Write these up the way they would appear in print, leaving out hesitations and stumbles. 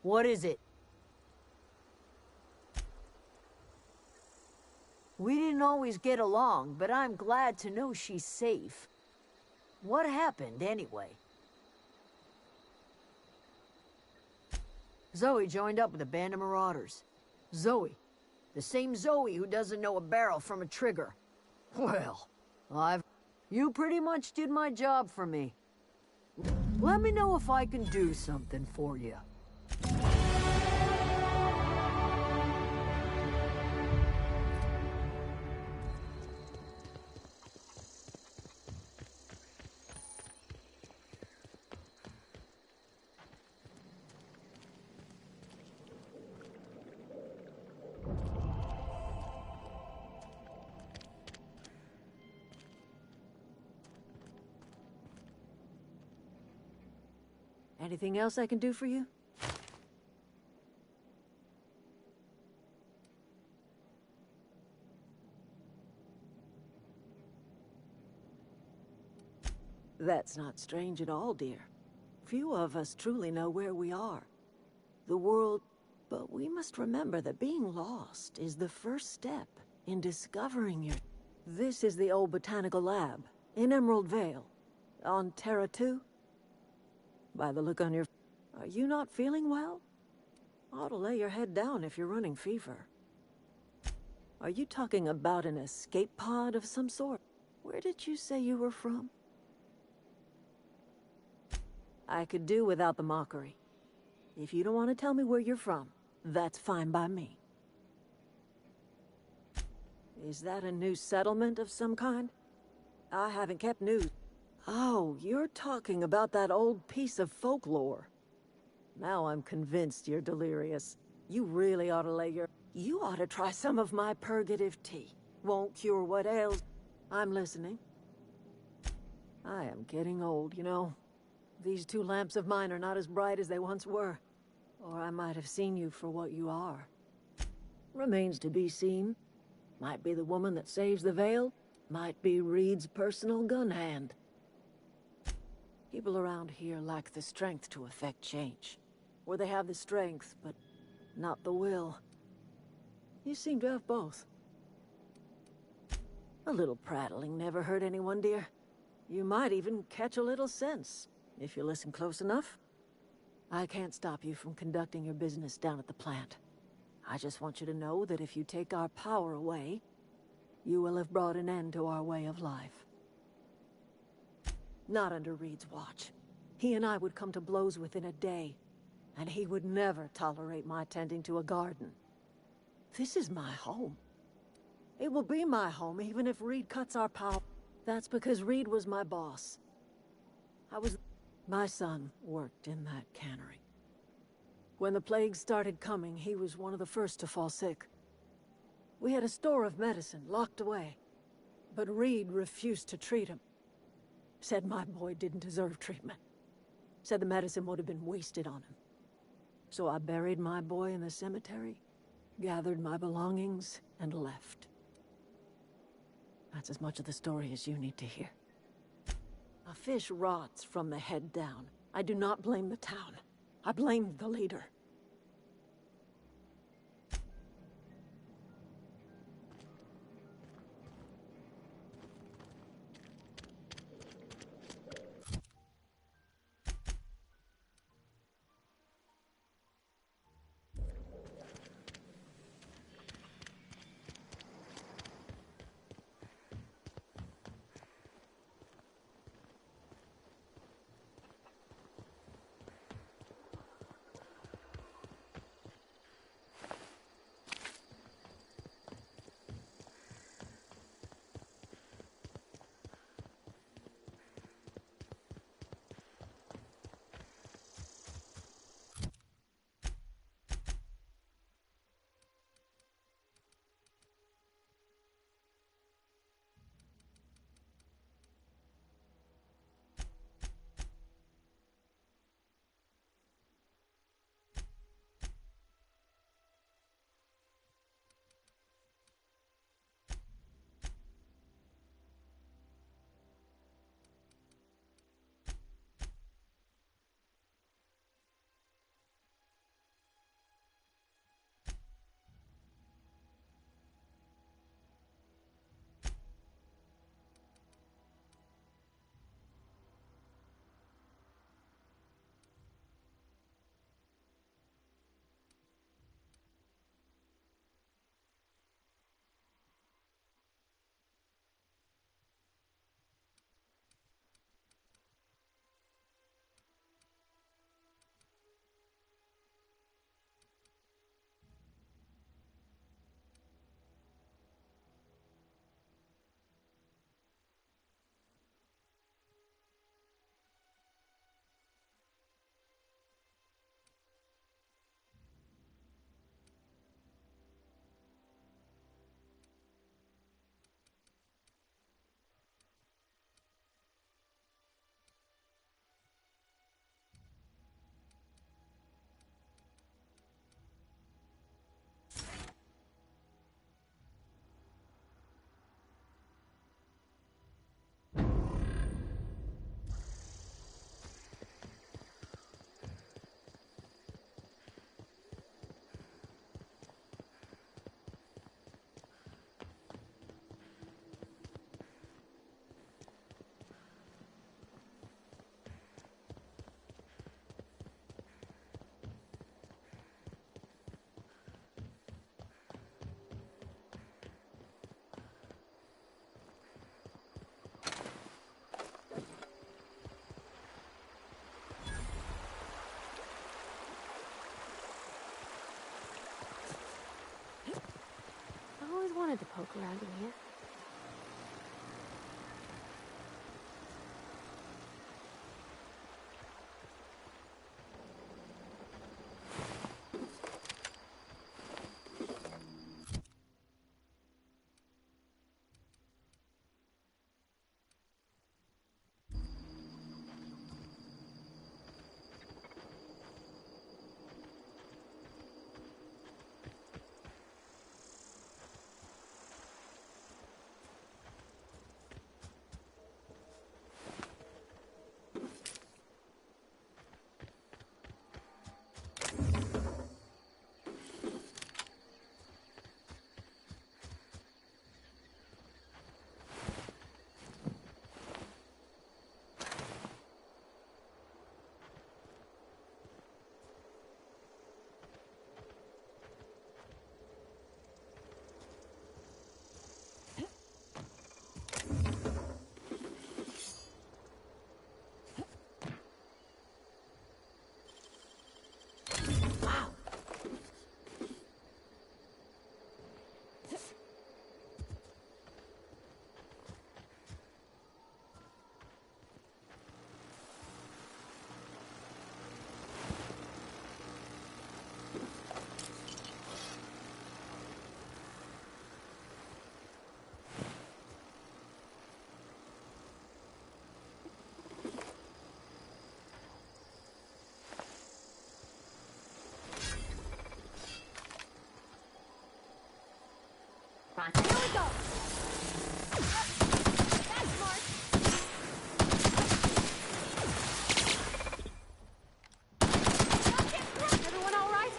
What is it? We didn't always get along, but I'm glad to know she's safe. What happened, anyway? Zoe joined up with a band of marauders. Zoe. The same Zoe who doesn't know a barrel from a trigger. Well, You pretty much did my job for me. Let me know if I can do something for you. Anything else I can do for you? That's not strange at all, dear. Few of us truly know where we are. The world... But we must remember that being lost is the first step in discovering your... This is the old botanical lab, in Emerald Vale, on Terra 2. By the look on your... Are you not feeling well? Ought to lay your head down if you're running fever. Are you talking about an escape pod of some sort? Where did you say you were from? I could do without the mockery. If you don't want to tell me where you're from, that's fine by me. Is that a new settlement of some kind? I haven't kept news. Oh, you're talking about that old piece of folklore. Now I'm convinced you're delirious. You really ought to You ought to try some of my purgative tea. Won't cure what ails... I'm listening. I am getting old, you know. These two lamps of mine are not as bright as they once were. Or I might have seen you for what you are. Remains to be seen. Might be the woman that saves the Vale. Might be Reed's personal gun hand. People around here lack the strength to effect change. Or they have the strength, but not the will. You seem to have both. A little prattling never hurt anyone, dear. You might even catch a little sense, if you listen close enough. I can't stop you from conducting your business down at the plant. I just want you to know that if you take our power away, you will have brought an end to our way of life. Not under Reed's watch. He and I would come to blows within a day, and he would never tolerate my tending to a garden. This is my home. It will be my home even if Reed cuts our power. That's because Reed was my boss. My son worked in that cannery. When the plague started coming, he was one of the first to fall sick. We had a store of medicine locked away, but Reed refused to treat him. Said my boy didn't deserve treatment. Said the medicine would have been wasted on him. So I buried my boy in the cemetery, gathered my belongings, and left. That's as much of the story as you need to hear. A fish rots from the head down. I do not blame the town. I blame the leader. poke around in here? Here we go! That's smart! Everyone all right?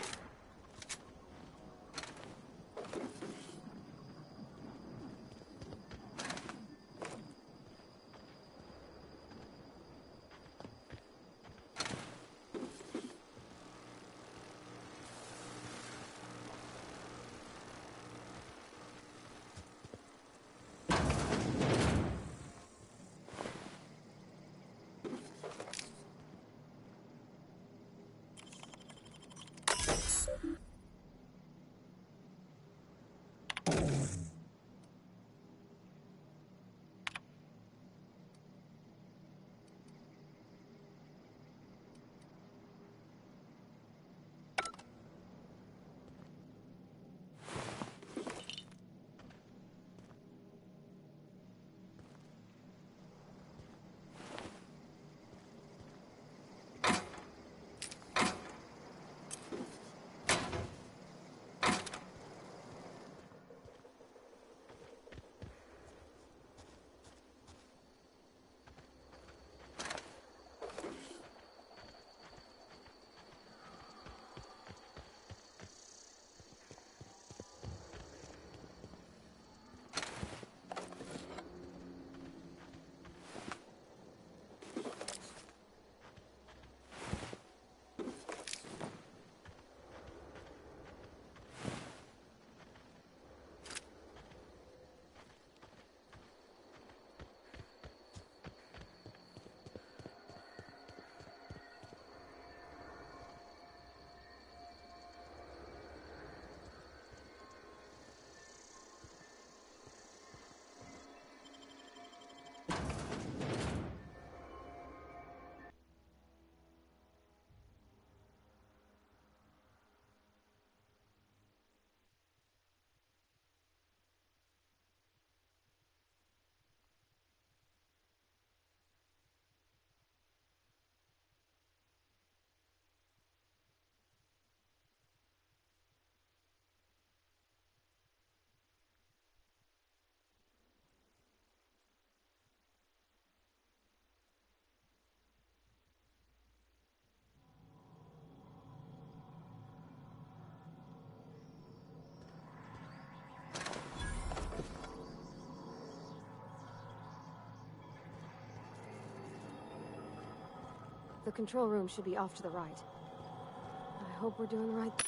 The control room should be off to the right. I hope we're doing the right thing.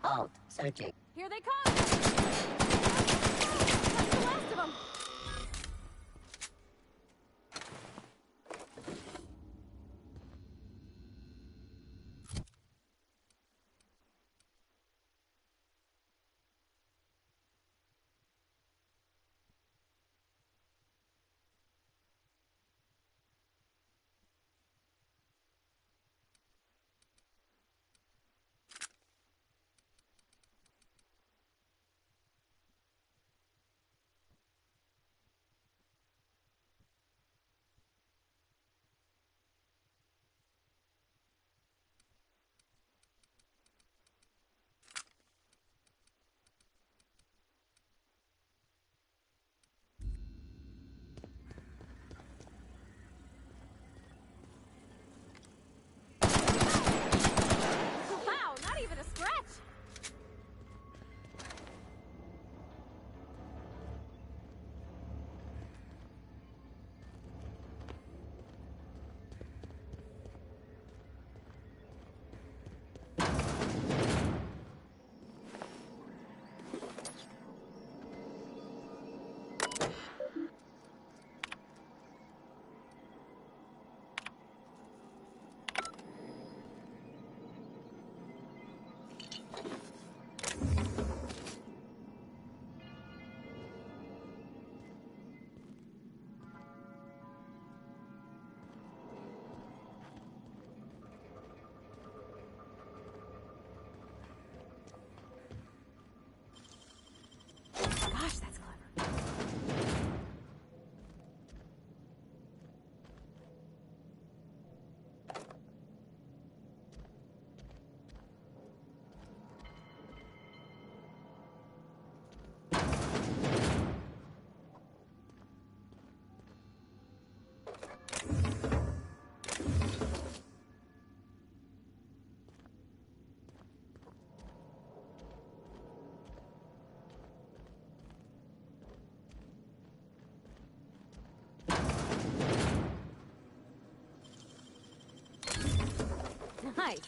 Halt. Searching. Here they come! That's the last of them! Wow, not even a scratch! Gosh, that's clever. Nice.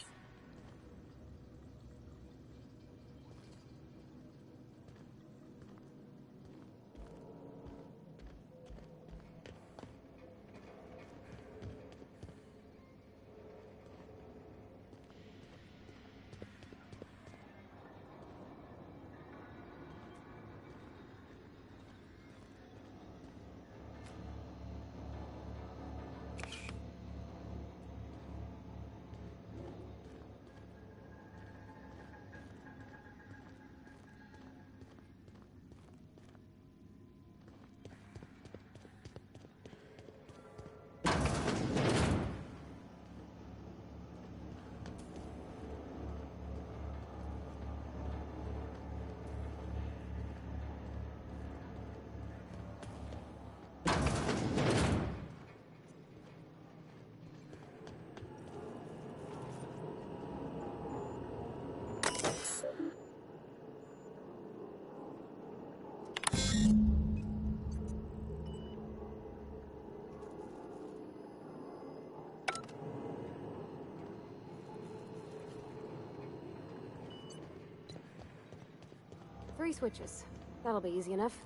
Three switches. That'll be easy enough.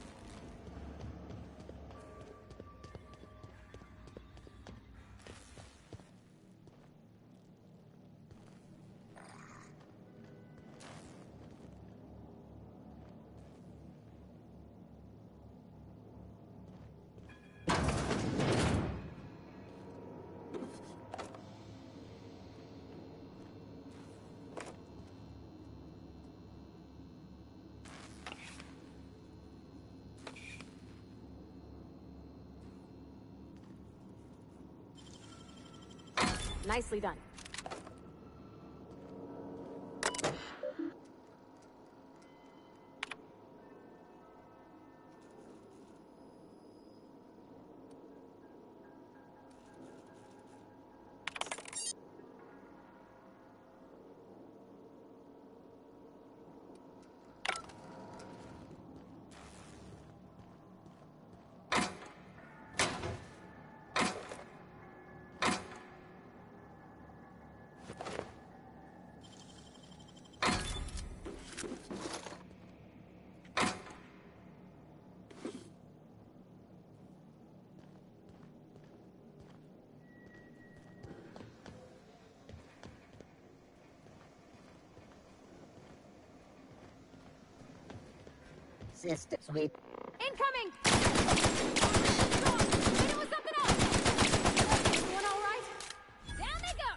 Nicely done. systems. We Incoming! Hit it with something else! Everyone all right? Down they go!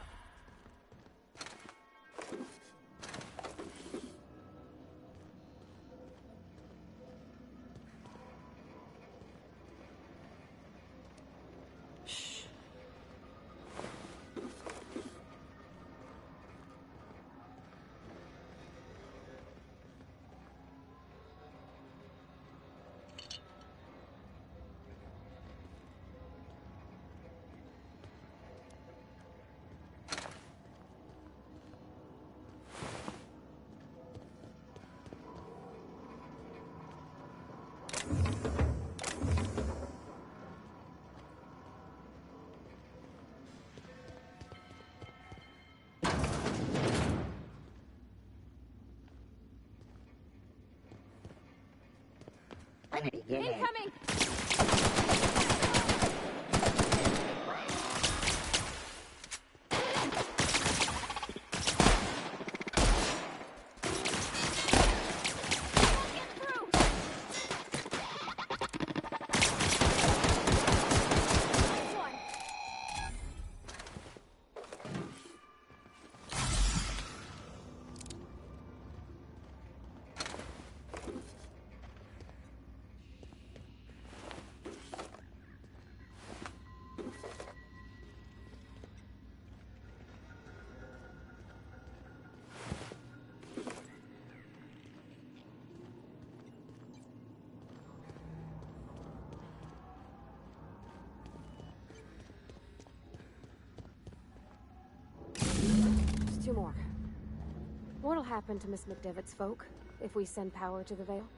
Shh. I need to get in. Incoming! Get through! Nice one! Just two more. What'll happen to Miss McDevitt's folk if we send power to the Vale?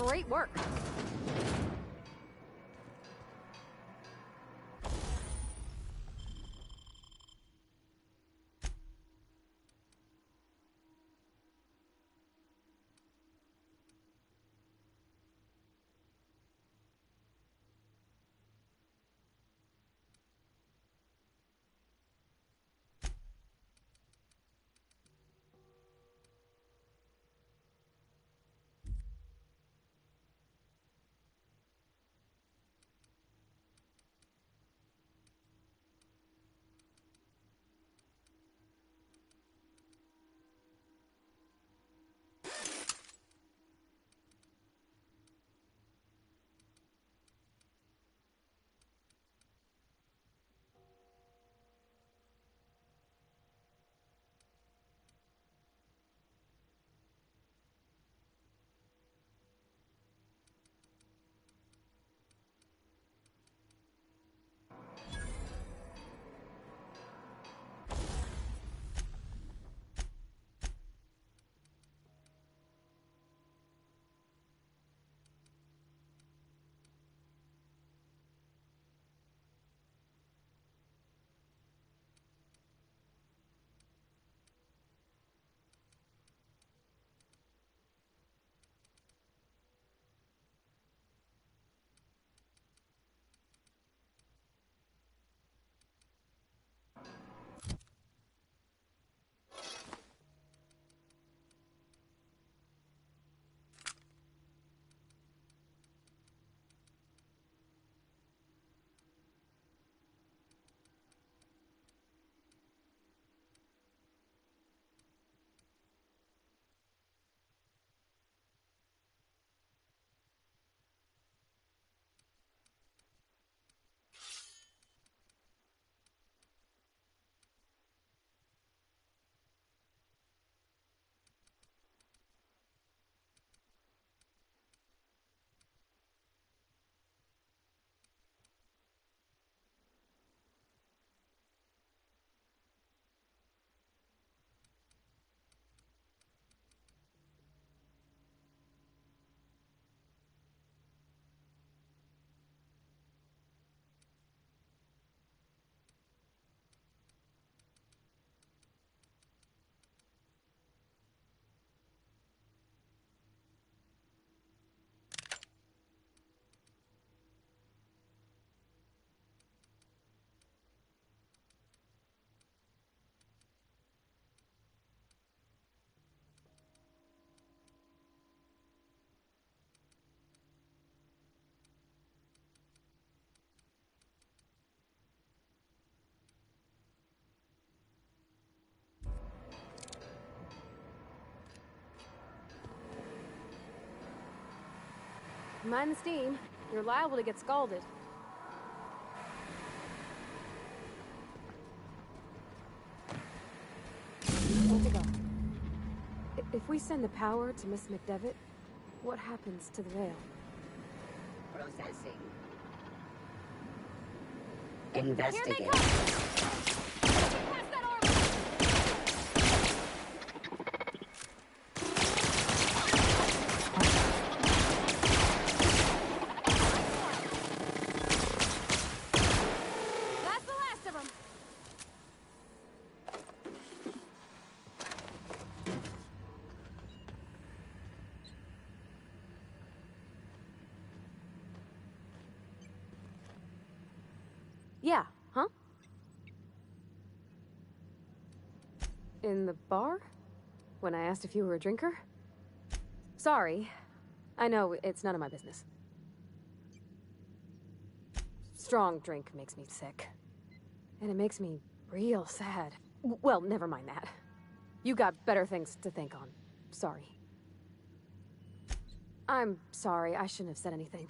Great work. Mind the steam. You're liable to get scalded. Where'd to go? If we send the power to Miss McDevitt, what happens to the veil? Processing. Here they Investigate. come! Pass that armor! That's the last of them! Yeah, huh? In the bar? When I asked if you were a drinker? Sorry. I know, it's none of my business. Strong drink makes me sick. And it makes me real sad. Well, never mind that. You got better things to think on. Sorry. I'm sorry, I shouldn't have said anything.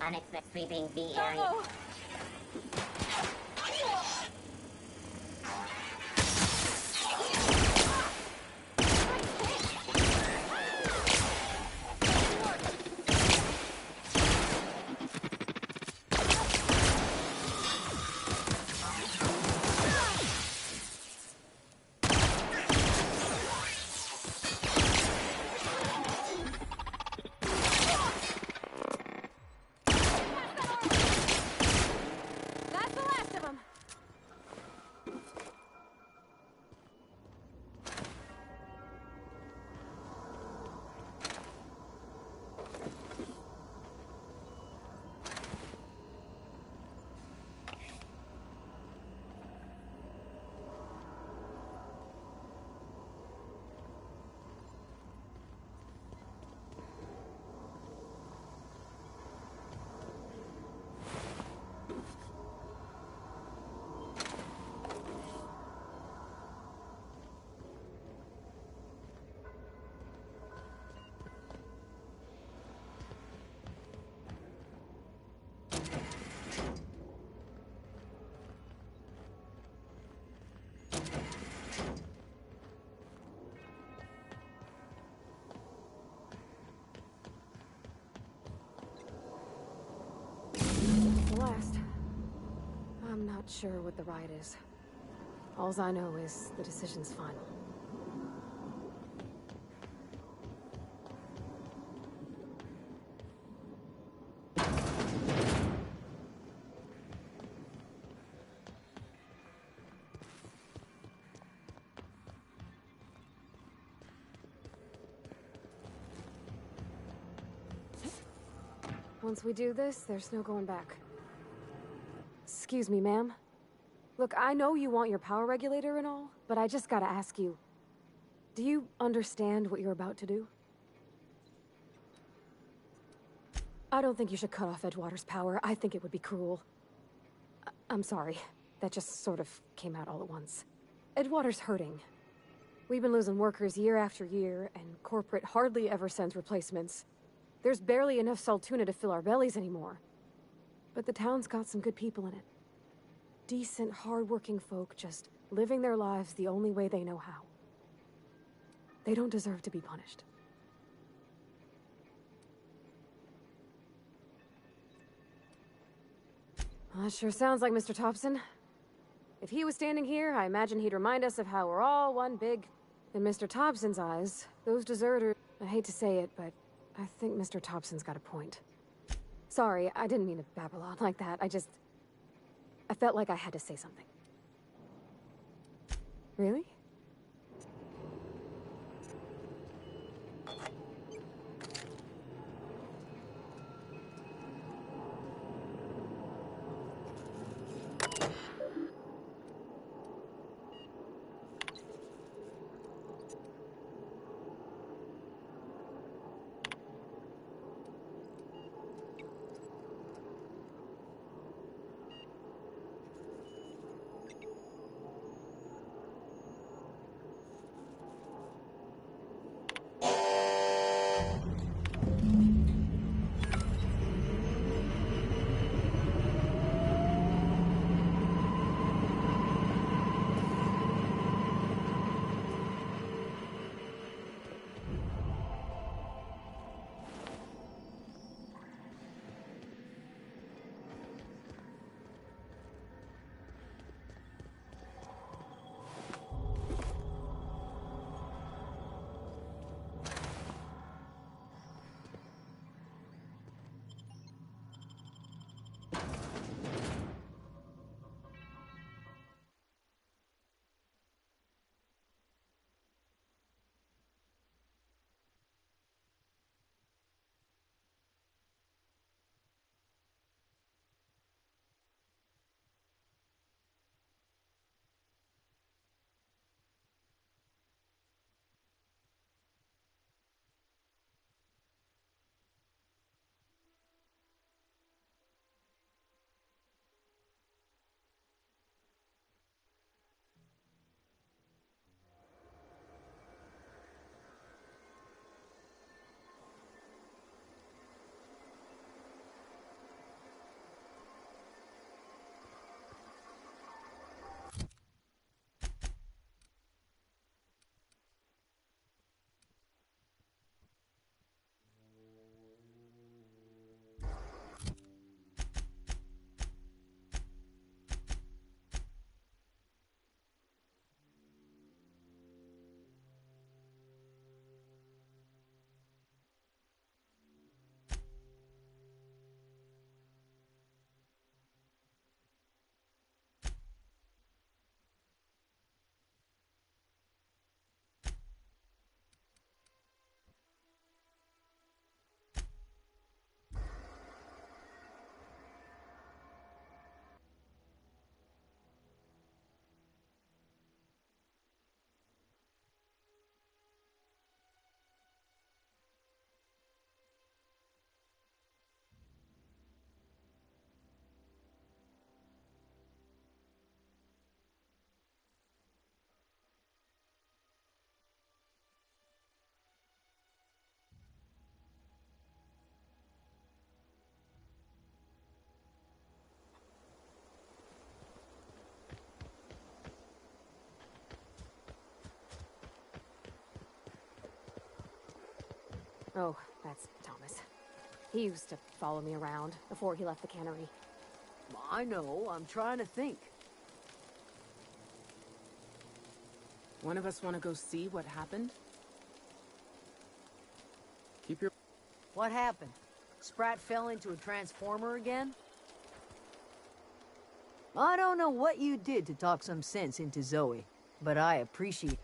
unexpected sweeping the area. Oh! That's the last of them! The last. I'm not sure what the right is. Alls I know is the decision's final. Once we do this, there's no going back. Excuse me, ma'am. Look, I know you want your power regulator and all, but I just gotta ask you. Do you understand what you're about to do? I don't think you should cut off Edgewater's power. I think it would be cruel. I'm sorry. That just sort of came out all at once. Edgewater's hurting. We've been losing workers year after year, and corporate hardly ever sends replacements. There's barely enough Saltuna to fill our bellies anymore. But the town's got some good people in it. Decent, hard-working folk just living their lives the only way they know how. They don't deserve to be punished. Well, that sure sounds like Mr. Thompson. If he was standing here, I imagine he'd remind us of how we're all one big... In Mr. Thompson's eyes, those deserters... I hate to say it, but I think Mr. Thompson's got a point. Sorry, I didn't mean to babble on like that. I felt like I had to say something. Really? Oh, that's Thomas. He used to follow me around before he left the cannery. I know, I'm trying to think. One of us want to go see what happened? Keep your... What happened? Sprat fell into a transformer again? I don't know what you did to talk some sense into Zoe, but I appreciate.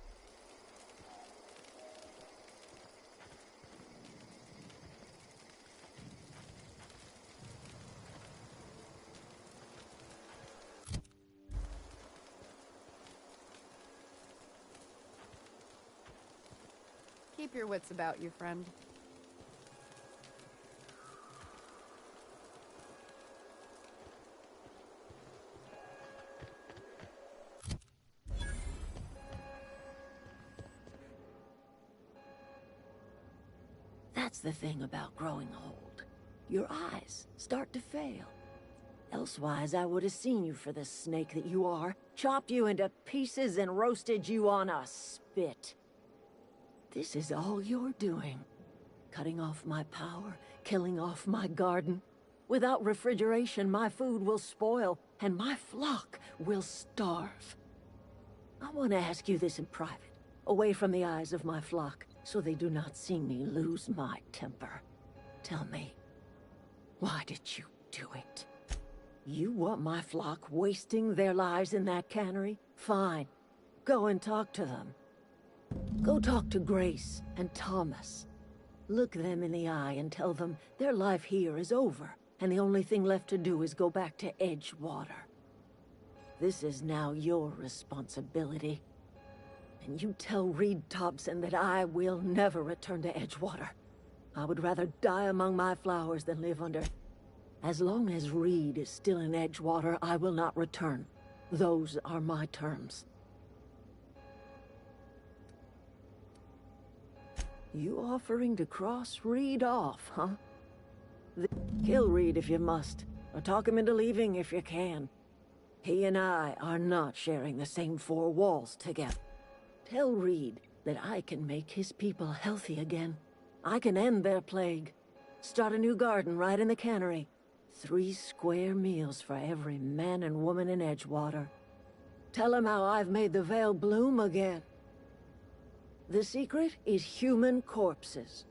Keep your wits about you, friend. That's the thing about growing old. Your eyes start to fail. Elsewise, I would have seen you for the snake that you are, chopped you into pieces and roasted you on a spit. This is all you're doing. Cutting off my power, killing off my garden. Without refrigeration, my food will spoil, and my flock will starve. I want to ask you this in private, away from the eyes of my flock, so they do not see me lose my temper. Tell me, why did you do it? You want my flock wasting their lives in that cannery? Fine. Go and talk to them. Go talk to Grace and Thomas. Look them in the eye and tell them their life here is over, and the only thing left to do is go back to Edgewater. This is now your responsibility. And you tell Reed Thompson that I will never return to Edgewater. I would rather die among my flowers than live under... As long as Reed is still in Edgewater, I will not return. Those are my terms. You offering to cross Reed off, huh? Kill Reed if you must, or talk him into leaving if you can. He and I are not sharing the same four walls together. Tell Reed that I can make his people healthy again. I can end their plague. Start a new garden right in the cannery. 3 square meals for every man and woman in Edgewater. Tell him how I've made the Vale bloom again. The secret is human corpses.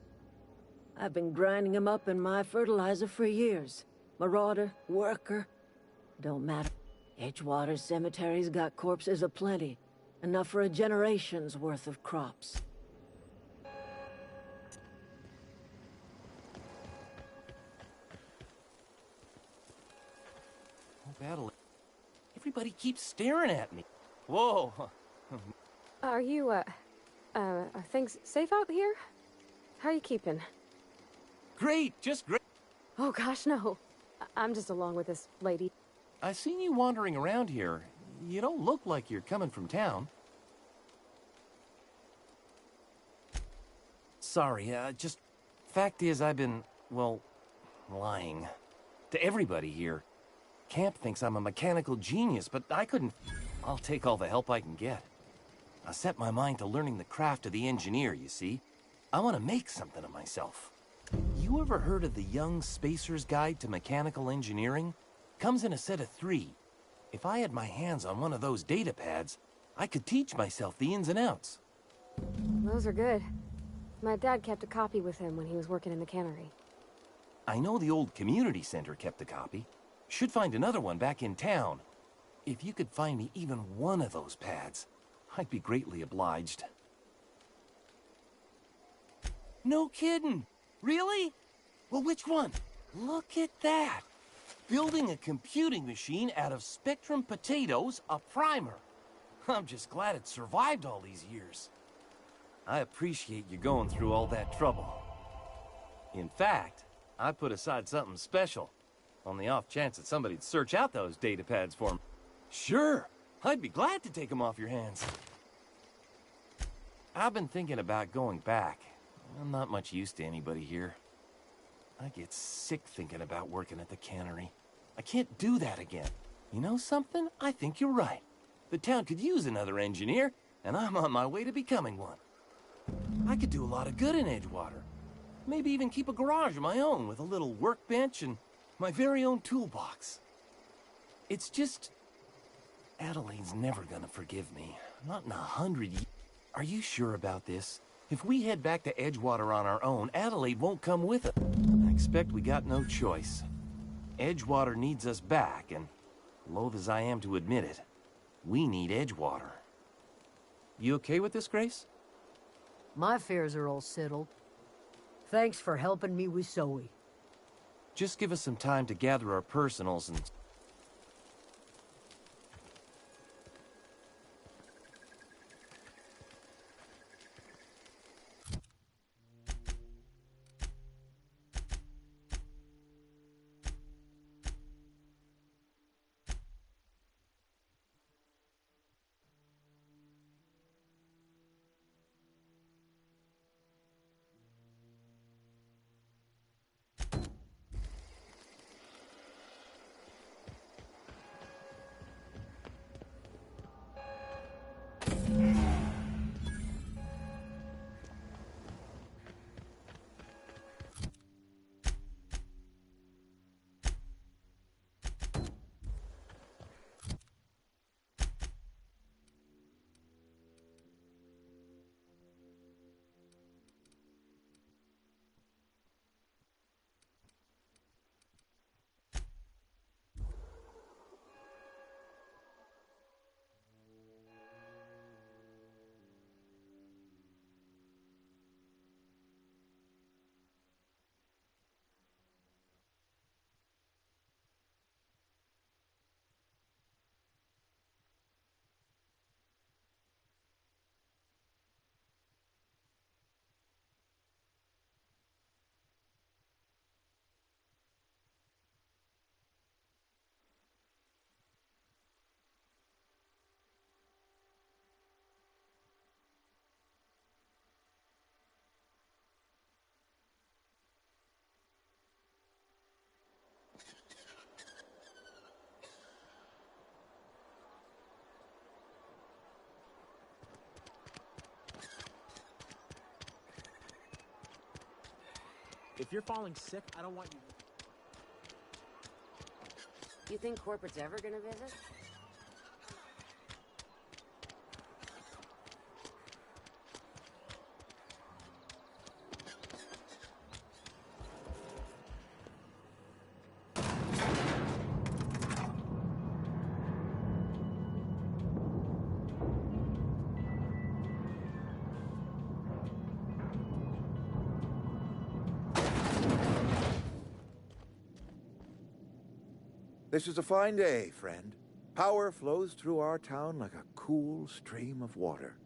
I've been grinding them up in my fertilizer for years. Marauder, worker, don't matter. Edgewater Cemetery's got corpses aplenty. Enough for a generation's worth of crops. Battle. Everybody keeps staring at me. Whoa. Are you, are things safe out here? How are you keeping? Great, just great. Oh gosh, no. I'm just along with this lady. I seen you wandering around here. You don't look like you're coming from town. Sorry, just... Fact is, I've been, well, lying. To everybody here. Camp thinks I'm a mechanical genius, but I couldn't... I'll take all the help I can get. I set my mind to learning the craft of the engineer, you see. I want to make something of myself. You ever heard of the Young Spacer's Guide to Mechanical Engineering? Comes in a set of 3. If I had my hands on one of those data pads, I could teach myself the ins and outs. Those are good. My dad kept a copy with him when he was working in the cannery. I know the old community center kept a copy. Should find another one back in town. If you could find me even one of those pads, I'd be greatly obliged. No kidding! Really? Well, which one? Look at that! Building a computing machine out of Spectrum potatoes, a primer. I'm just glad it survived all these years. I appreciate you going through all that trouble. In fact, I put aside something special. On the off chance that somebody'd search out those data pads for me. Sure, I'd be glad to take them off your hands. I've been thinking about going back. I'm not much use to anybody here. I get sick thinking about working at the cannery. I can't do that again. You know something? I think you're right. The town could use another engineer, and I'm on my way to becoming one. I could do a lot of good in Edgewater. Maybe even keep a garage of my own with a little workbench and my very own toolbox. It's just... Adelaide's never gonna forgive me. Not in 100 years. Are you sure about this? If we head back to Edgewater on our own, Adelaide won't come with us. I expect we got no choice. Edgewater needs us back, and loath as I am to admit it, we need Edgewater. You okay with this, Grace? My affairs are all settled. Thanks for helping me with Zoe. Just give us some time to gather our personals and... If you're falling sick, I don't want you... You think corporate's ever gonna visit? This is a fine day, friend. Power flows through our town like a cool stream of water.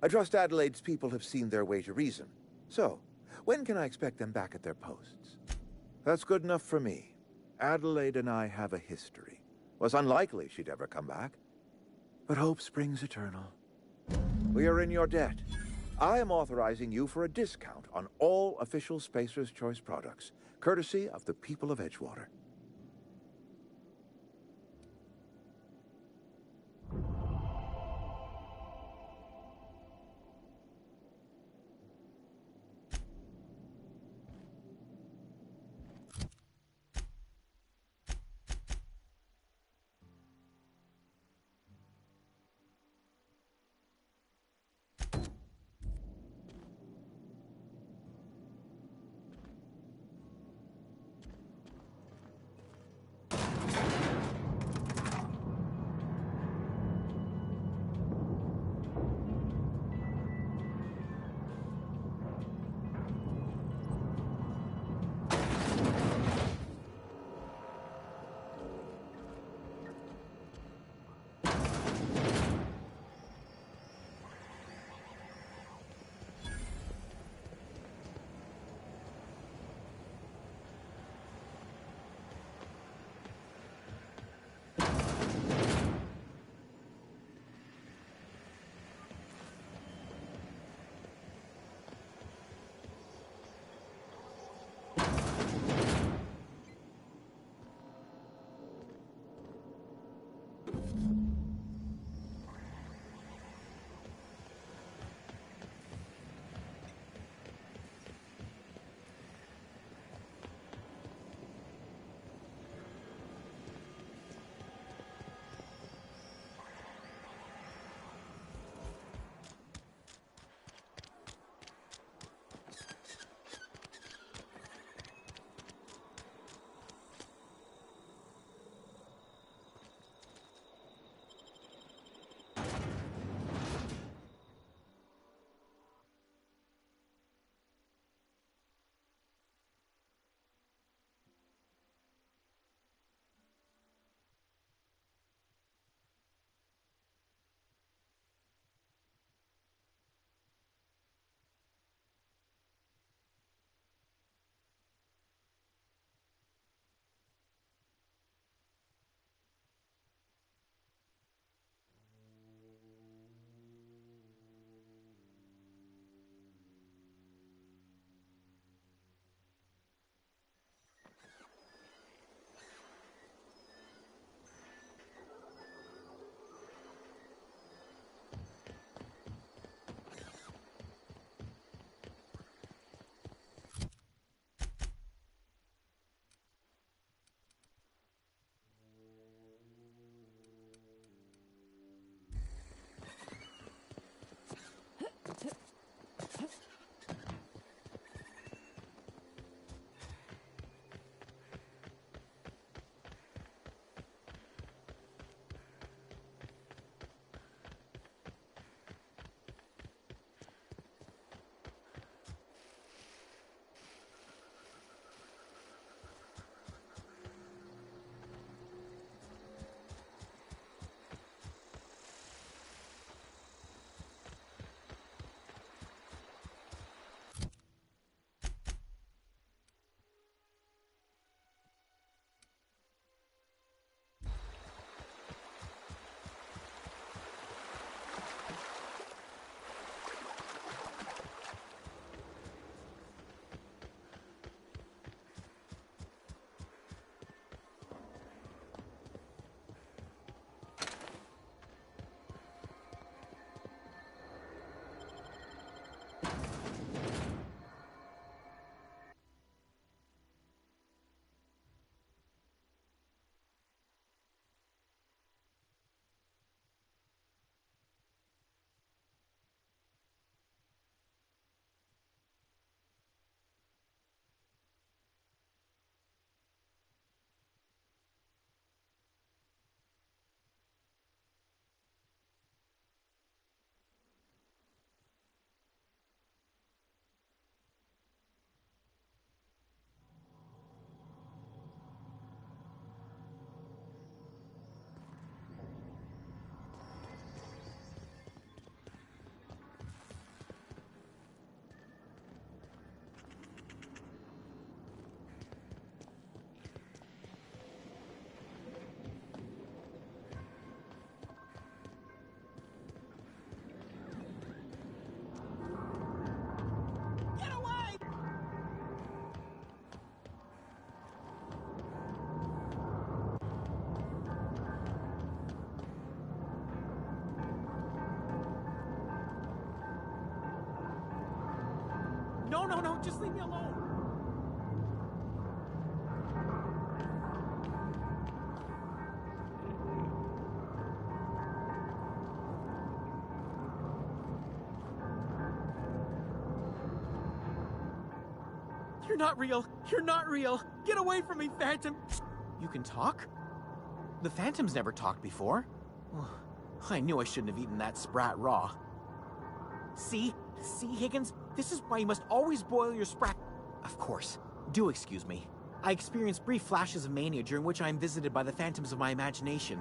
I trust Adelaide's people have seen their way to reason. So, when can I expect them back at their posts? That's good enough for me. Adelaide and I have a history. Was unlikely she'd ever come back. But hope springs eternal. We are in your debt. I am authorizing you for a discount on all official Spacer's Choice products, courtesy of the people of Edgewater. no, just leave me alone. You're not real. You're not real. Get away from me, Phantom. You can talk? The Phantom's never talked before. I knew I shouldn't have eaten that sprat raw. See, Higgins? This is why you must always boil your sprat. Of course. Do excuse me. I experience brief flashes of mania during which I am visited by the phantoms of my imagination.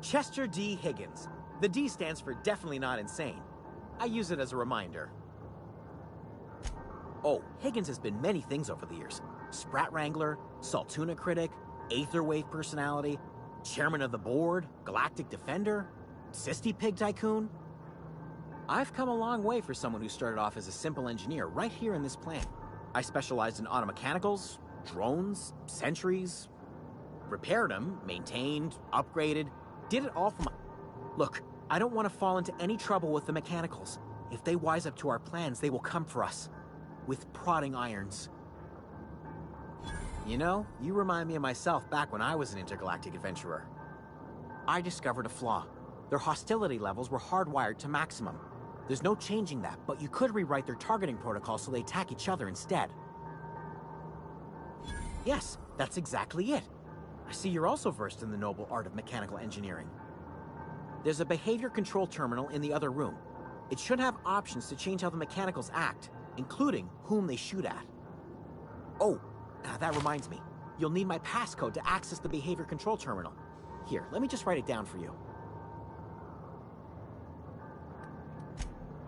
Chester D. Higgins. The D stands for definitely not insane. I use it as a reminder. Oh, Higgins has been many things over the years. Sprat Wrangler, Saltuna critic, Aetherwave personality, chairman of the board, galactic defender, Sisty Pig tycoon. I've come a long way for someone who started off as a simple engineer right here in this plant. I specialized in automechanicals, drones, sentries, repaired them, maintained, upgraded, did it all for my... Look, I don't want to fall into any trouble with the mechanicals. If they wise up to our plans, they will come for us. With prodding irons. You know, you remind me of myself back when I was an intergalactic adventurer. I discovered a flaw. Their hostility levels were hardwired to maximum. There's no changing that, but you could rewrite their targeting protocol so they attack each other instead. Yes, that's exactly it. I see you're also versed in the noble art of mechanical engineering. There's a behavior control terminal in the other room. It should have options to change how the mechanicals act, including whom they shoot at. Oh, that reminds me. You'll need my passcode to access the behavior control terminal. Here, let me just write it down for you.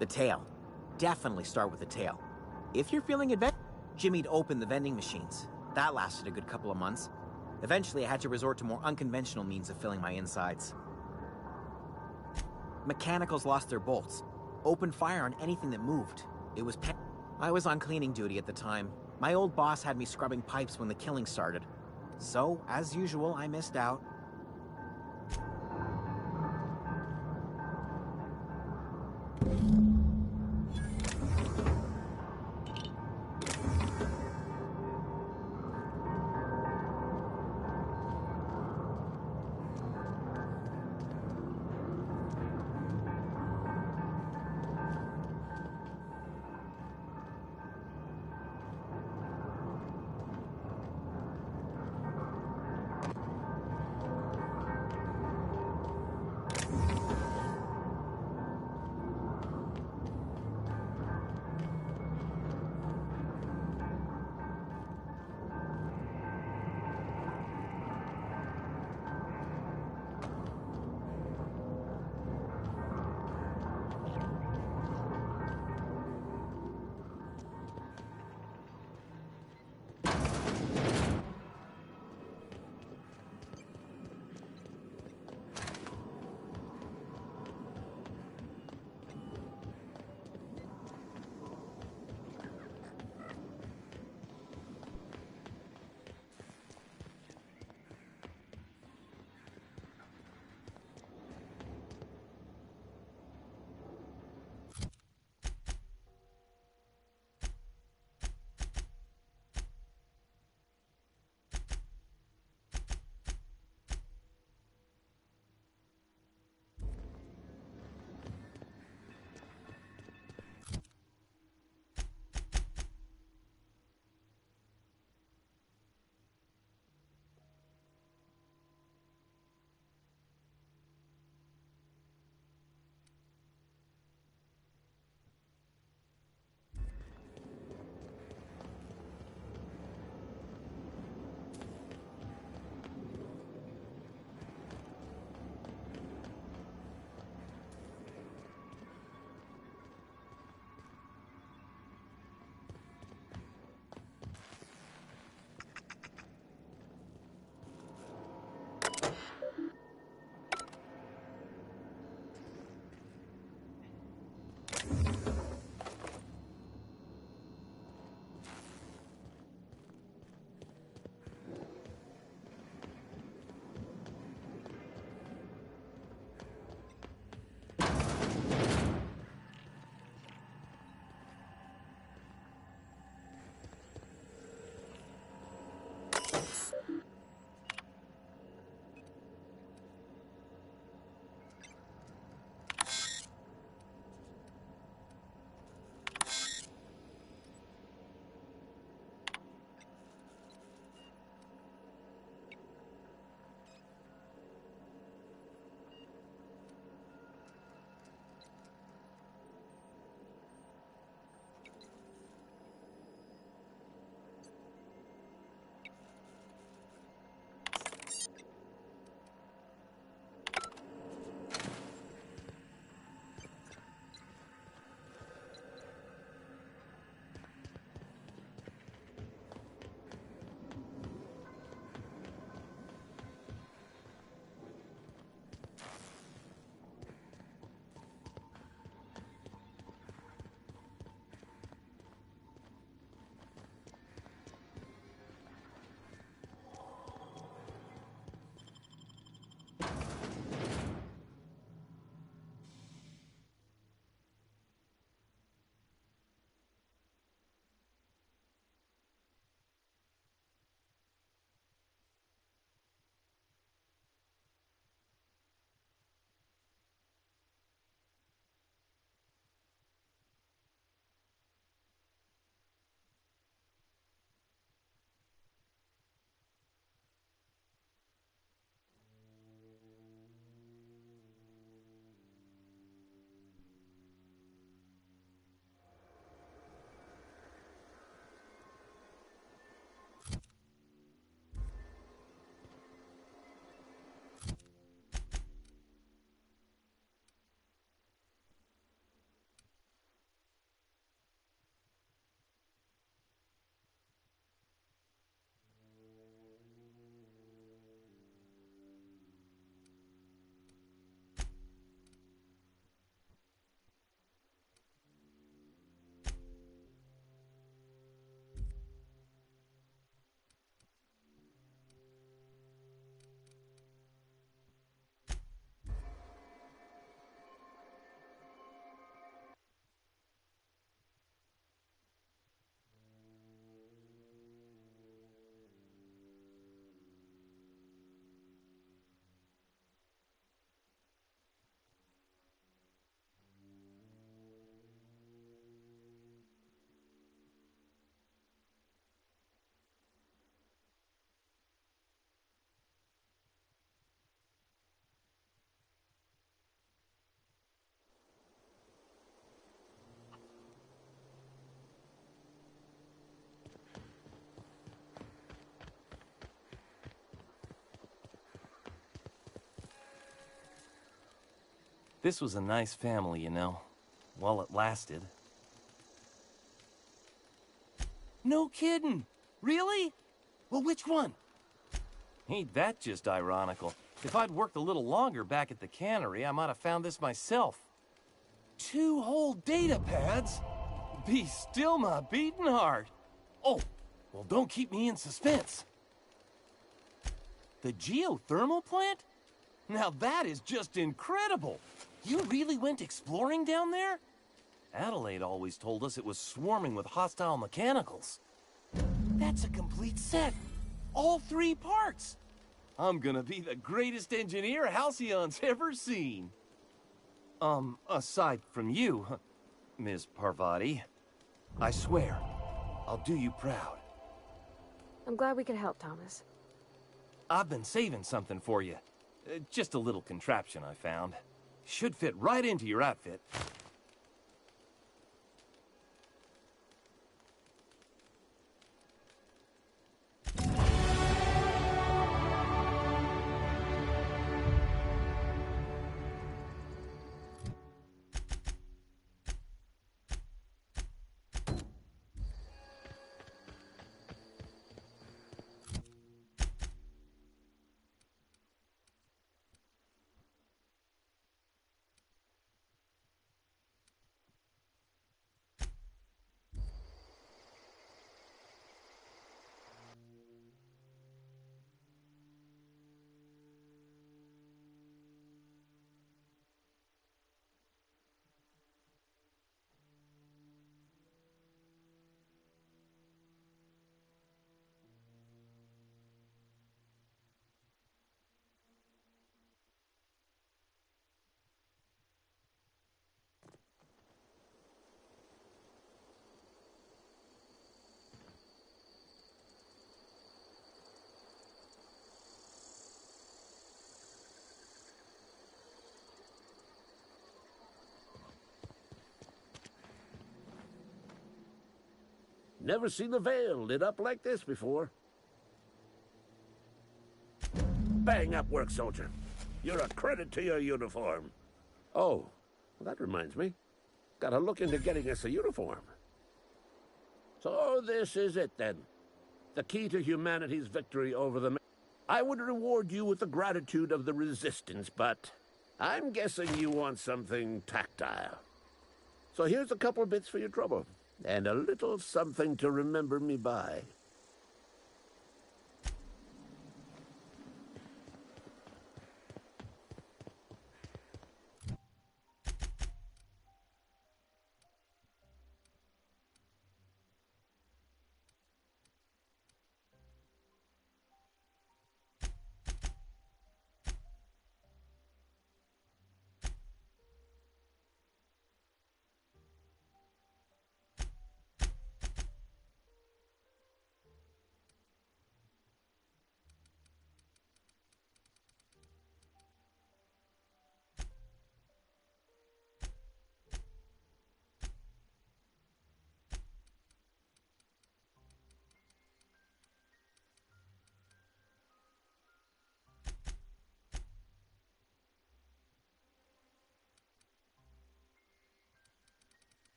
The tail. Definitely start with the tail. If you're feeling adventurous, Jimmy'd open the vending machines. That lasted a good couple of months. Eventually, I had to resort to more unconventional means of filling my insides. Mechanicals lost their bolts. Opened fire on anything that moved. It was I was on cleaning duty at the time. My old boss had me scrubbing pipes when the killing started. So, as usual, I missed out. This was a nice family, you know. While it lasted. No kidding! Really? Well, which one? Ain't that just ironical? If I'd worked a little longer back at the cannery, I might have found this myself. 2 whole data pads? Be still my beating heart. Oh, well, don't keep me in suspense. The geothermal plant? Now that is just incredible. You really went exploring down there? Adelaide always told us it was swarming with hostile mechanicals. That's a complete set. All 3 parts. I'm gonna be the greatest engineer Halcyon's ever seen. Aside from you, Ms. Parvati, I swear, I'll do you proud. I'm glad we could help, Thomas. I've been saving something for you. Just a little contraption I found. Should fit right into your outfit. Never seen the Vale lit up like this before. Bang up work, soldier. You're a credit to your uniform. Oh, well, that reminds me. Gotta look into getting us a uniform. So this is it, then. The key to humanity's victory over the... I would reward you with the gratitude of the Resistance, but I'm guessing you want something tactile. So here's a couple of bits for your trouble. And a little something to remember me by.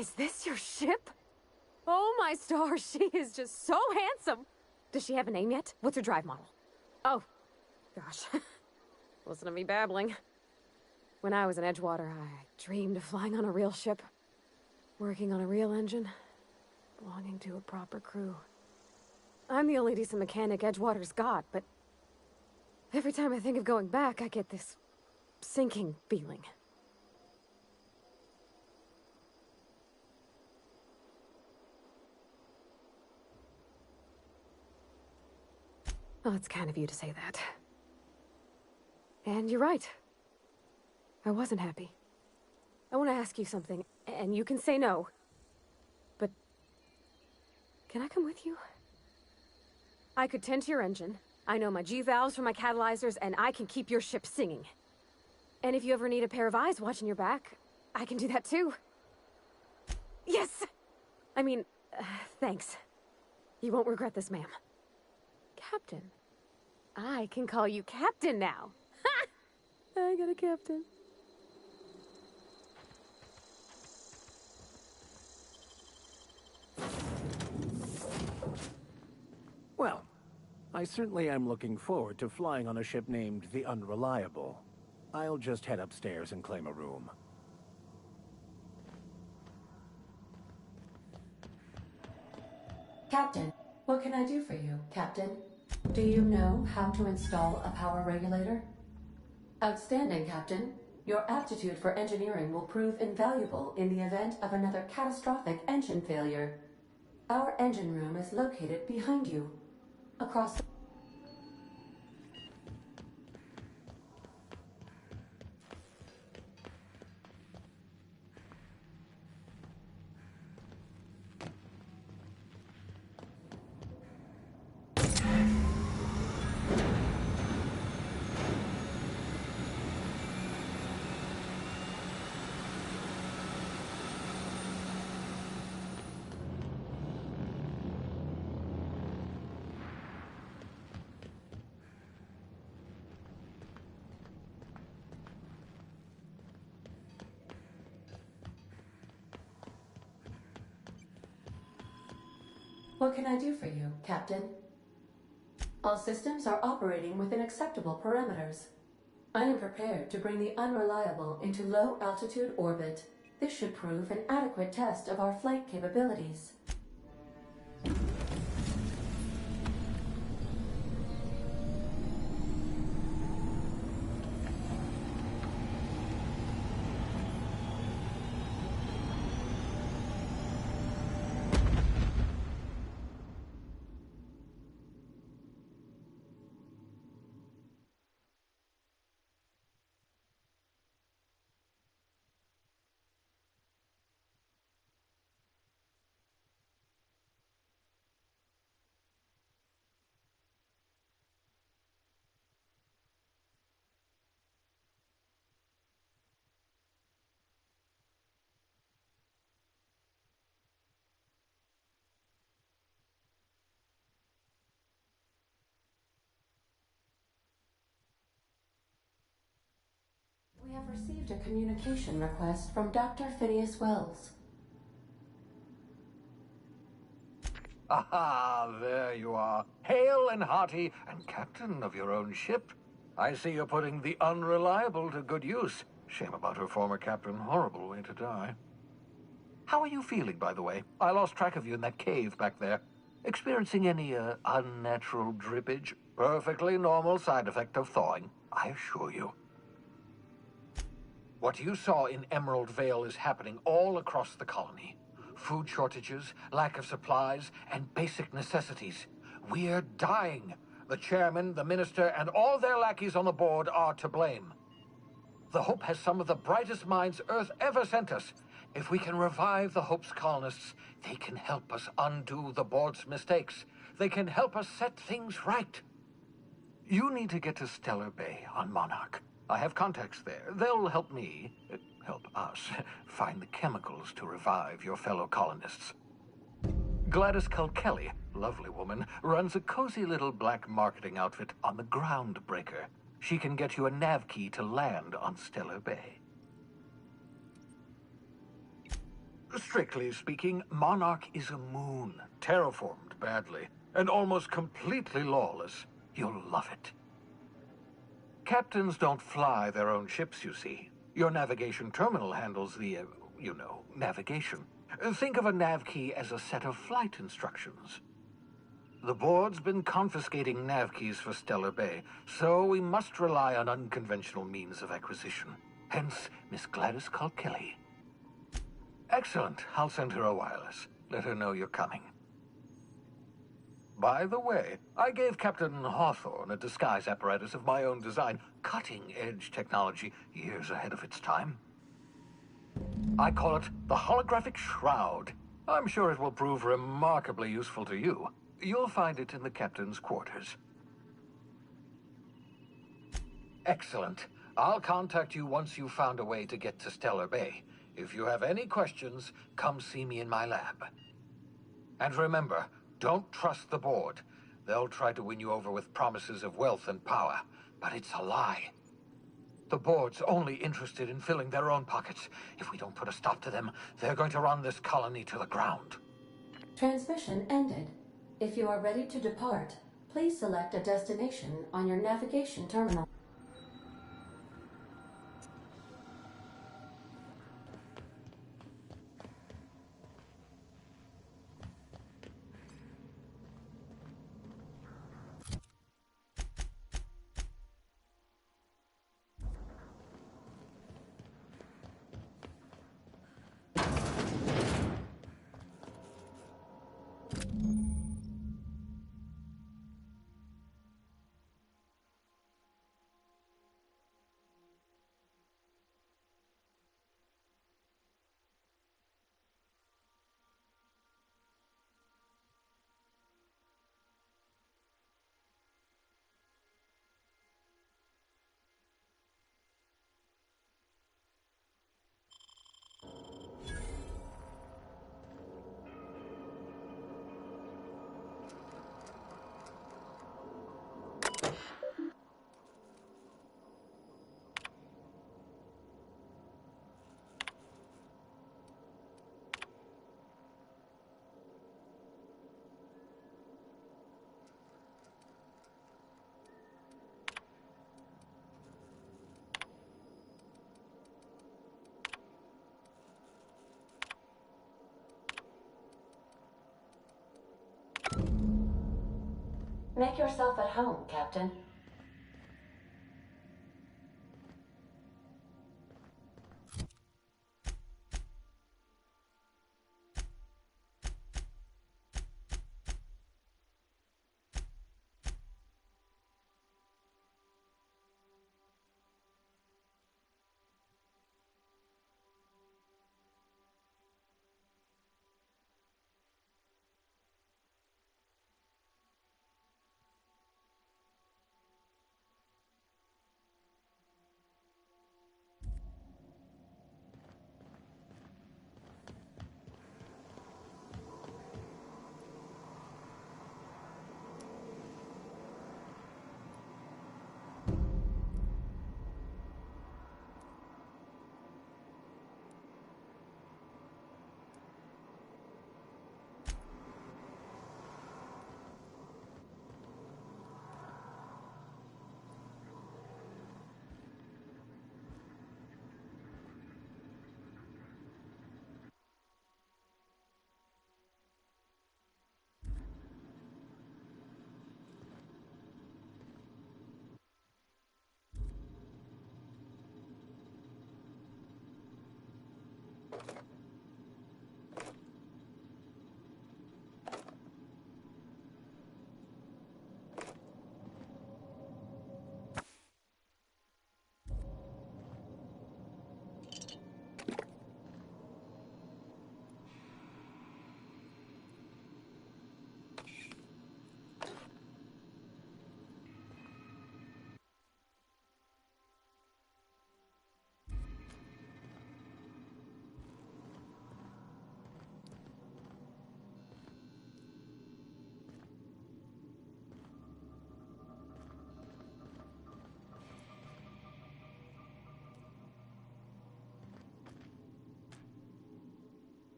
Is this your ship? Oh my stars, she is just so handsome! Does she have a name yet? What's her drive model? Oh, gosh. Listen to me babbling. When I was in Edgewater, I dreamed of flying on a real ship, working on a real engine, belonging to a proper crew. I'm the only decent mechanic Edgewater's got, but every time I think of going back, I get this sinking feeling. Well, it's kind of you to say that. And you're right. I wasn't happy. I want to ask you something, and you can say no. But can I come with you? I could tend to your engine. I know my G-valves for my catalyzers, and I can keep your ship singing. And if you ever need a pair of eyes watching your back, I can do that too. Yes! I mean, thanks. You won't regret this, ma'am. Captain. I can call you Captain now. Ha! I got a captain. Well, I certainly am looking forward to flying on a ship named the Unreliable. I'll just head upstairs and claim a room. Captain, what can I do for you, Captain? Do you know how to install a power regulator? Outstanding, Captain. Your aptitude for engineering will prove invaluable in the event of another catastrophic engine failure. Our engine room is located behind you, across the... What can I do for you, Captain? All systems are operating within acceptable parameters. I am prepared to bring the Unreliable into low-altitude orbit. This should prove an adequate test of our flight capabilities. We have received a communication request from Dr. Phineas Wells. Aha, there you are. Hale and hearty, and captain of your own ship. I see you're putting the Unreliable to good use. Shame about her former captain. Horrible way to die. How are you feeling, by the way? I lost track of you in that cave back there. Experiencing any, unnatural drippage? Perfectly normal side effect of thawing, I assure you. What you saw in Emerald Vale is happening all across the colony. Food shortages, lack of supplies, and basic necessities. We're dying. The chairman, the minister, and all their lackeys on the board are to blame. The Hope has some of the brightest minds Earth ever sent us. If we can revive the Hope's colonists, they can help us undo the board's mistakes. They can help us set things right. You need to get to Stellar Bay on Monarch. I have contacts there. They'll help me, help us, find the chemicals to revive your fellow colonists. Gladys Culkelly, lovely woman, runs a cozy little black marketing outfit on the Groundbreaker. She can get you a nav key to land on Stellar Bay. Strictly speaking, Monarch is a moon, terraformed badly, and almost completely lawless. You'll love it. Captains don't fly their own ships, you see. Your navigation terminal handles the, navigation. Think of a nav key as a set of flight instructions. The board's been confiscating nav keys for Stellar Bay, so we must rely on unconventional means of acquisition. Hence, Miss Gladys Kalkili. Excellent. I'll send her a wireless. Let her know you're coming. By the way, I gave Captain Hawthorne a disguise apparatus of my own design, cutting-edge technology years ahead of its time. I call it the Holographic Shroud. I'm sure it will prove remarkably useful to you. You'll find it in the captain's quarters. Excellent. I'll contact you once you've found a way to get to Stellar Bay. If you have any questions, come see me in my lab. And remember, don't trust the board. They'll try to win you over with promises of wealth and power, but it's a lie. The board's only interested in filling their own pockets. If we don't put a stop to them, they're going to run this colony to the ground. Transmission ended. If you are ready to depart, please select a destination on your navigation terminal. Make yourself at home, Captain.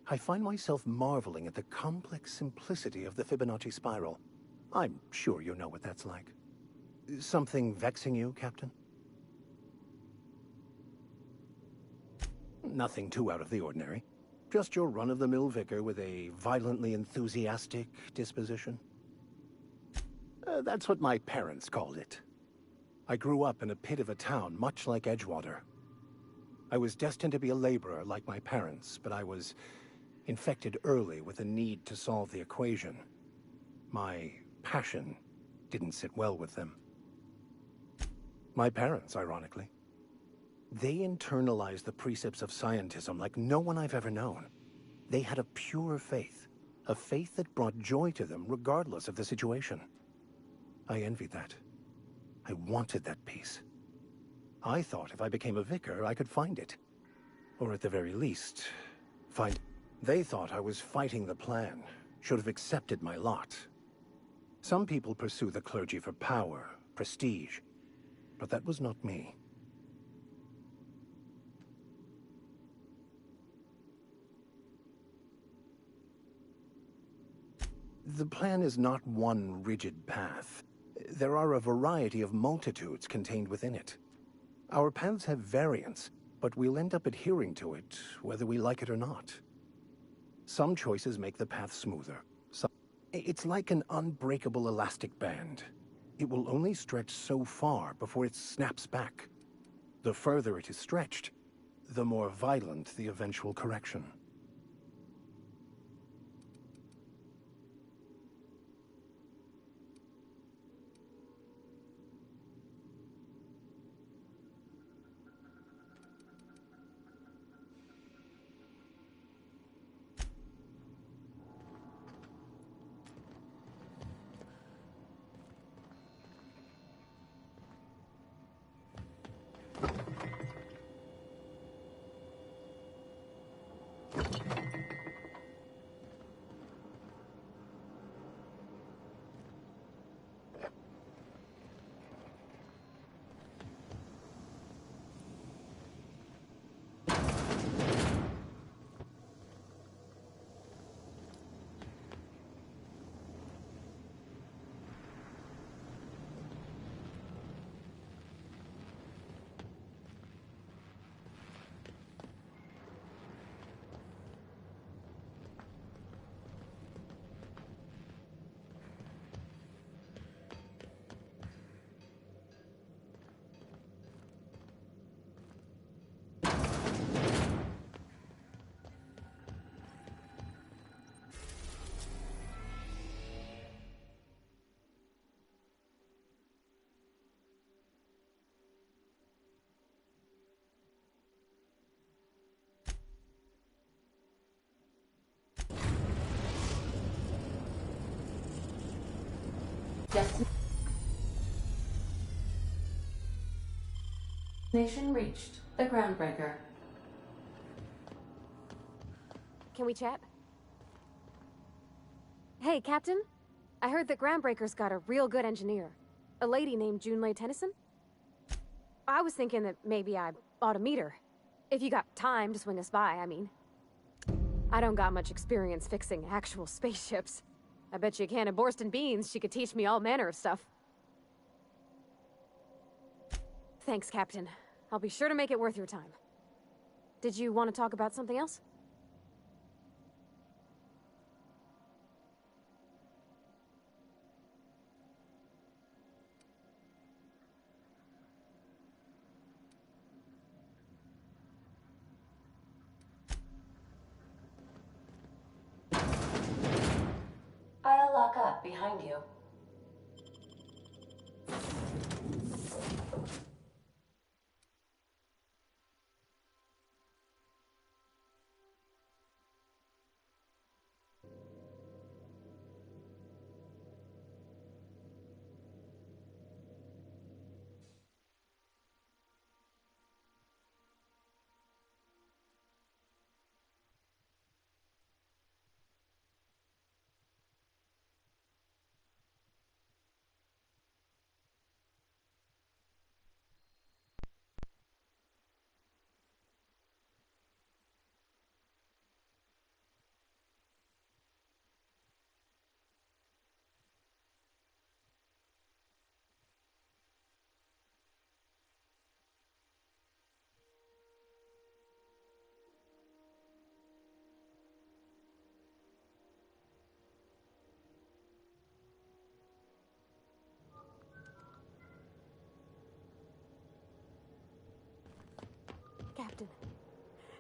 I find myself marveling at the complex simplicity of the Fibonacci spiral. I'm sure you know what that's like. Something vexing you, Captain? Nothing too out of the ordinary. Just your run-of-the-mill vicar with a violently enthusiastic disposition. That's what my parents called it. I grew up in a pit of a town, much like Edgewater. I was destined to be a laborer like my parents, but I was infected early with a need to solve the equation. My passion didn't sit well with them. My parents, ironically. They internalized the precepts of scientism like no one I've ever known. They had a pure faith, a faith that brought joy to them regardless of the situation. I envied that. I wanted that peace. I thought if I became a vicar, I could find it. Or at the very least, find... They thought I was fighting the plan, should have accepted my lot. Some people pursue the clergy for power, prestige, but that was not me. The plan is not one rigid path. There are a variety of multitudes contained within it. Our paths have variance, but we'll end up adhering to it, whether we like it or not. Some choices make the path smoother. It's like an unbreakable elastic band. It will only stretch so far before it snaps back. The further it is stretched, the more violent the eventual correction. Destination reached. The Groundbreaker. Can we chat? Hey, Captain. I heard that Groundbreaker's got a real good engineer. A lady named Junlei Tennyson? I was thinking that maybe I ought to meet her. If you got time to swing us by, I mean. I don't got much experience fixing actual spaceships. I bet you a can of Borston beans she could teach me all manner of stuff. Thanks, Captain. I'll be sure to make it worth your time. Did you want to talk about something else? I'll lock up behind you.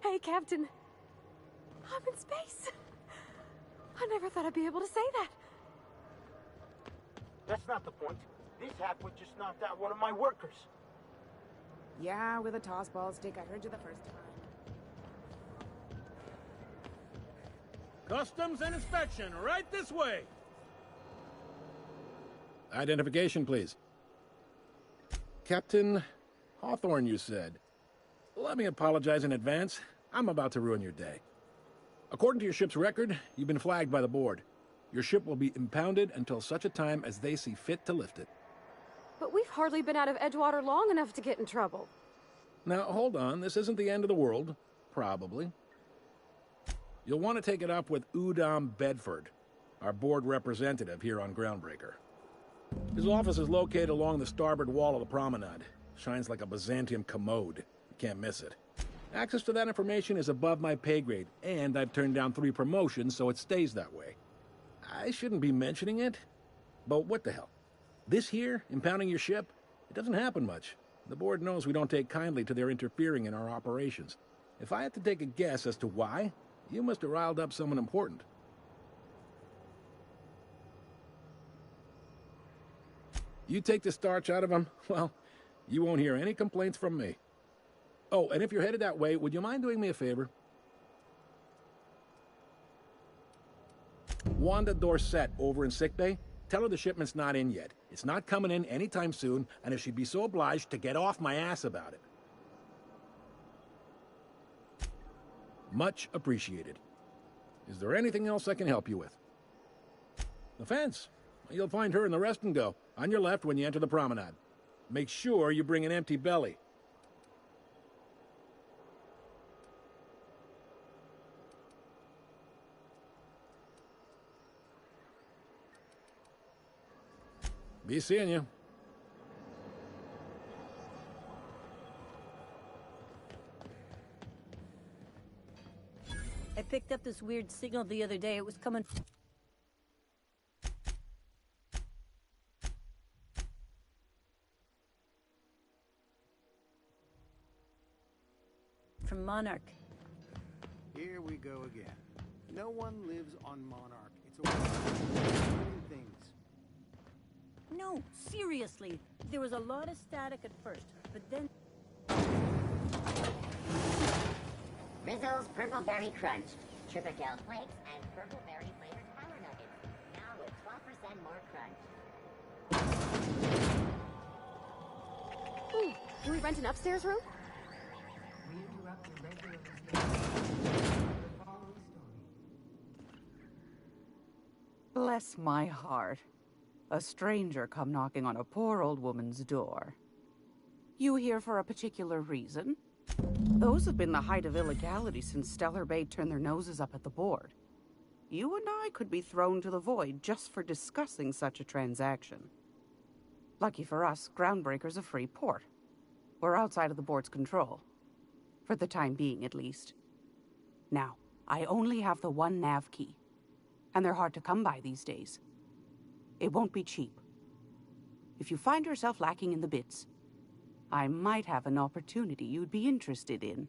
Hey, Captain. I'm in space. I never thought I'd be able to say that. That's not the point. This halfwit just knocked out one of my workers. Yeah, with a tossball stick. I heard you the first time. Customs and inspection, right this way. Identification, please. Captain Hawthorne, you said. Let me apologize in advance. I'm about to ruin your day. According to your ship's record, you've been flagged by the board. Your ship will be impounded until such a time as they see fit to lift it. But we've hardly been out of Edgewater long enough to get in trouble. Now, hold on. This isn't the end of the world. Probably. You'll want to take it up with Udom Bedford, our board representative here on Groundbreaker. His office is located along the starboard wall of the promenade. Shines like a Byzantium commode. You can't miss it. Access to that information is above my pay grade, and I've turned down 3 promotions, so it stays that way. I shouldn't be mentioning it, but what the hell? This here, impounding your ship, it doesn't happen much. The board knows we don't take kindly to their interfering in our operations. If I had to take a guess as to why, you must have riled up someone important. You take the starch out of them, well, you won't hear any complaints from me. Oh, and if you're headed that way, would you mind doing me a favor? Wanda Dorset over in sickbay, tell her the shipment's not in yet. It's not coming in anytime soon, and if she'd be so obliged to get off my ass about it. Much appreciated. Is there anything else I can help you with? The fence. You'll find her in the rest and go, on your left when you enter the promenade. Make sure you bring an empty belly. Be seeing you. I picked up this weird signal the other day. It was coming from Monarch. Here we go again. No one lives on Monarch. It's a million things. No, seriously. There was a lot of static at first, but then... Rizzo's Purple Berry Crunch, Tripical Flakes, and Purple Berry flavored Power Nuggets. Now with 12% more crunch. Ooh, can we rent an upstairs room? Bless my heart. A stranger come knocking on a poor old woman's door. You here for a particular reason? Those have been the height of illegality since Stellar Bay turned their noses up at the board. You and I could be thrown to the void just for discussing such a transaction. Lucky for us, Groundbreaker's a free port. We're outside of the board's control. For the time being, at least. Now, I only have the one nav key. And they're hard to come by these days. It won't be cheap. If you find yourself lacking in the bits, I might have an opportunity you'd be interested in.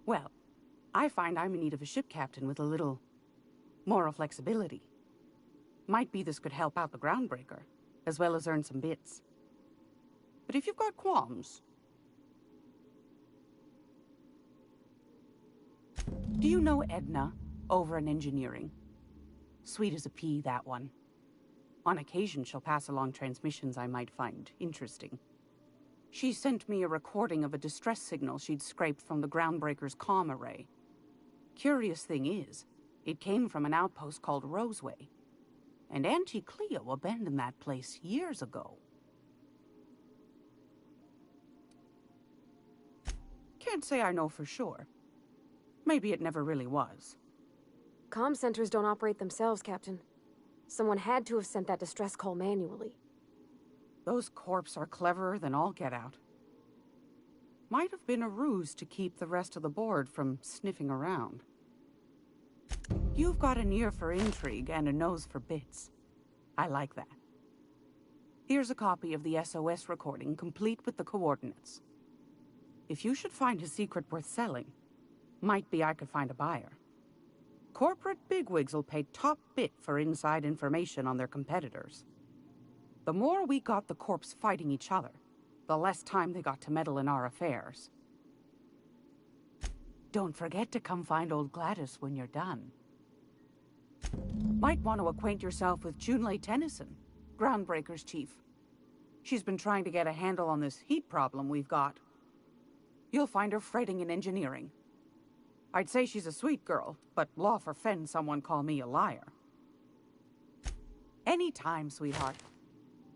Well, I find I'm in need of a ship captain with a little moral flexibility. Might be this could help out the Groundbreaker, as well as earn some bits. But if you've got qualms... Do you know Edna, over in engineering? Sweet as a pea, that one. On occasion, she'll pass along transmissions I might find interesting. She sent me a recording of a distress signal she'd scraped from the Groundbreaker's comm array. Curious thing is, it came from an outpost called Roseway. And Auntie Cleo abandoned that place years ago. Can't say I know for sure. Maybe it never really was. Comm centers don't operate themselves, Captain. Someone had to have sent that distress call manually. Those corps are cleverer than all get out. Might have been a ruse to keep the rest of the board from sniffing around. You've got an ear for intrigue and a nose for bits. I like that. Here's a copy of the SOS recording, complete with the coordinates. If you should find a secret worth selling, might be I could find a buyer. Corporate bigwigs will pay top bit for inside information on their competitors. The more we got the corps fighting each other, the less time they got to meddle in our affairs. Don't forget to come find old Gladys when you're done. Might want to acquaint yourself with Junlei Tennyson, Groundbreaker's chief. She's been trying to get a handle on this heat problem we've got. You'll find her fretting in engineering. I'd say she's a sweet girl, but law forfend someone call me a liar. Anytime, sweetheart.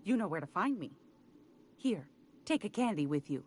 You know where to find me. Here, take a candy with you.